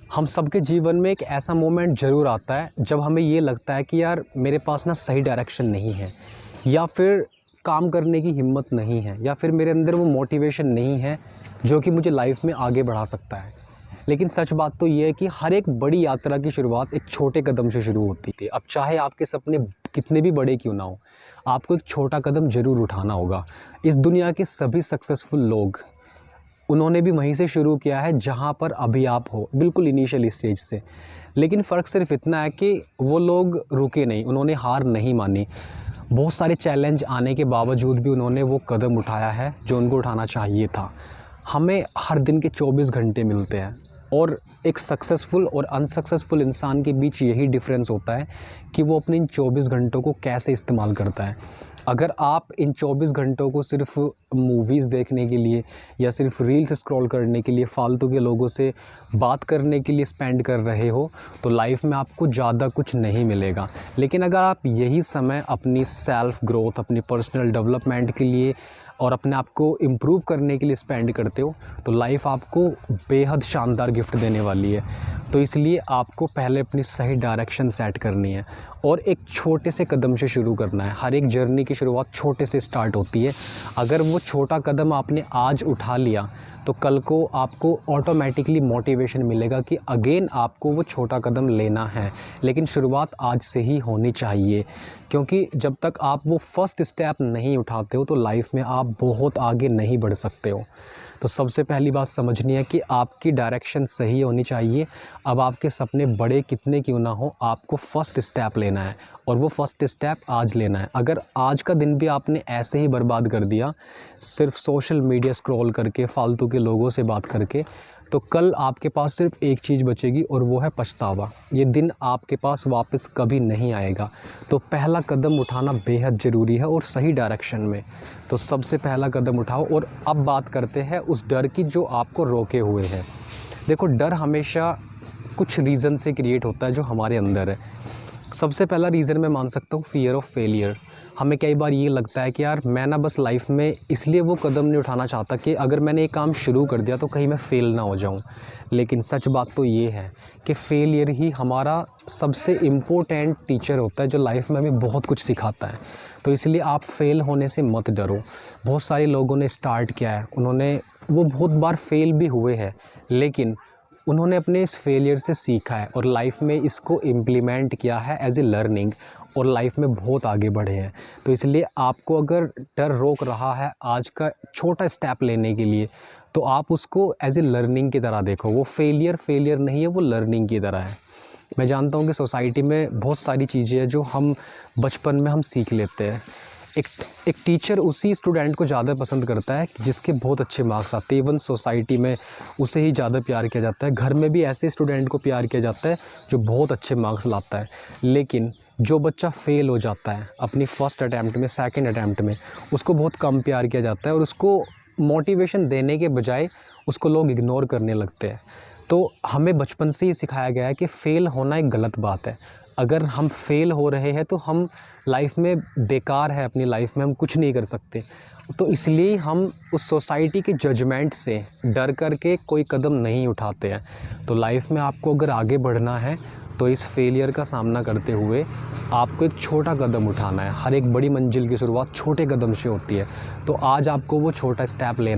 हम सबके जीवन में एक ऐसा मोमेंट ज़रूर आता है जब हमें ये लगता है कि यार मेरे पास ना सही डायरेक्शन नहीं है, या फिर काम करने की हिम्मत नहीं है, या फिर मेरे अंदर वो मोटिवेशन नहीं है जो कि मुझे लाइफ में आगे बढ़ा सकता है। लेकिन सच बात तो ये है कि हर एक बड़ी यात्रा की शुरुआत एक छोटे कदम से शुरू होती थी। अब चाहे आपके सपने कितने भी बड़े क्यों ना हो, आपको एक छोटा कदम ज़रूर उठाना होगा। इस दुनिया के सभी सक्सेसफुल लोग, उन्होंने भी वहीं से शुरू किया है जहाँ पर अभी आप हो, बिल्कुल इनिशियल स्टेज से। लेकिन फ़र्क सिर्फ इतना है कि वो लोग रुके नहीं, उन्होंने हार नहीं मानी। बहुत सारे चैलेंज आने के बावजूद भी उन्होंने वो कदम उठाया है जो उनको उठाना चाहिए था। हमें हर दिन के 24 घंटे मिलते हैं, और एक सक्सेसफुल और अनसक्सेसफुल इंसान के बीच यही डिफरेंस होता है कि वो अपने इन 24 घंटों को कैसे इस्तेमाल करता है। अगर आप इन 24 घंटों को सिर्फ मूवीज़ देखने के लिए या सिर्फ रील्स स्क्रॉल करने के लिए, फालतू के लोगों से बात करने के लिए स्पेंड कर रहे हो, तो लाइफ में आपको ज़्यादा कुछ नहीं मिलेगा। लेकिन अगर आप यही समय अपनी सेल्फ़ ग्रोथ, अपनी पर्सनल डेवलपमेंट के लिए और अपने आप को इम्प्रूव करने के लिए स्पेंड करते हो, तो लाइफ आपको बेहद शानदार गिफ्ट देने वाली है। तो इसलिए आपको पहले अपनी सही डायरेक्शन सेट करनी है और एक छोटे से कदम से शुरू करना है। हर एक जर्नी की शुरुआत छोटे से स्टार्ट होती है। अगर वो छोटा कदम आपने आज उठा लिया, तो कल को आपको ऑटोमेटिकली मोटिवेशन मिलेगा कि अगेन आपको वो छोटा कदम लेना है। लेकिन शुरुआत आज से ही होनी चाहिए, क्योंकि जब तक आप वो फर्स्ट स्टेप नहीं उठाते हो तो लाइफ में आप बहुत आगे नहीं बढ़ सकते हो। तो सबसे पहली बात समझनी है कि आपकी डायरेक्शन सही होनी चाहिए। अब आपके सपने बड़े कितने क्यों ना हो, आपको फ़र्स्ट स्टेप लेना है, और वो फर्स्ट स्टेप आज लेना है। अगर आज का दिन भी आपने ऐसे ही बर्बाद कर दिया, सिर्फ सोशल मीडिया स्क्रॉल करके, फालतू के लोगों से बात करके, तो कल आपके पास सिर्फ एक चीज़ बचेगी और वो है पछतावा। ये दिन आपके पास वापस कभी नहीं आएगा। तो पहला कदम उठाना बेहद ज़रूरी है, और सही डायरेक्शन में। तो सबसे पहला कदम उठाओ। और अब बात करते हैं उस डर की जो आपको रोके हुए है। देखो, डर हमेशा कुछ रीज़न से क्रिएट होता है जो हमारे अंदर है। सबसे पहला रीज़न मैं मान सकता हूँ फ़ियर ऑफ़ फेलियर। हमें कई बार ये लगता है कि यार मैं ना बस लाइफ में इसलिए वो कदम नहीं उठाना चाहता कि अगर मैंने एक काम शुरू कर दिया तो कहीं मैं फ़ेल ना हो जाऊँ। लेकिन सच बात तो ये है कि फेलियर ही हमारा सबसे इम्पोर्टेंट टीचर होता है, जो लाइफ में हमें बहुत कुछ सिखाता है। तो इसलिए आप फ़ेल होने से मत डरो। बहुत सारे लोगों ने स्टार्ट किया है, वो बहुत बार फ़ेल भी हुए हैं, लेकिन उन्होंने अपने इस फेलियर से सीखा है और लाइफ में इसको इम्प्लीमेंट किया है एज ए लर्निंग, और लाइफ में बहुत आगे बढ़े हैं। तो इसलिए आपको अगर डर रोक रहा है आज का छोटा स्टेप लेने के लिए, तो आप उसको एज ए लर्निंग की तरह देखो। वो फेलियर नहीं है, वो लर्निंग की तरह है। मैं जानता हूँ कि सोसाइटी में बहुत सारी चीज़ें हैं जो हम बचपन में हम सीख लेते हैं। एक टीचर उसी स्टूडेंट को ज़्यादा पसंद करता है जिसके बहुत अच्छे मार्क्स आते हैं। इवन सोसाइटी में उसे ही ज़्यादा प्यार किया जाता है। घर में भी ऐसे स्टूडेंट को प्यार किया जाता है जो बहुत अच्छे मार्क्स लाता है। लेकिन जो बच्चा फ़ेल हो जाता है अपनी फ़र्स्ट अटैम्प्ट में, सेकंड अटैम्प्ट में, उसको बहुत कम प्यार किया जाता है, और उसको मोटिवेशन देने के बजाय उसको लोग इग्नोर करने लगते हैं। तो हमें बचपन से ही सिखाया गया है कि फ़ेल होना एक गलत बात है। अगर हम फ़ेल हो रहे हैं तो हम लाइफ में बेकार है, अपनी लाइफ में हम कुछ नहीं कर सकते। तो इसलिए हम उस सोसाइटी के जजमेंट से डर करके कोई कदम नहीं उठाते हैं। तो लाइफ में आपको अगर आगे बढ़ना है तो इस फेलियर का सामना करते हुए आपको एक छोटा कदम उठाना है। हर एक बड़ी मंजिल की शुरुआत छोटे कदम से होती है। तो आज आपको वो छोटा स्टेप लेना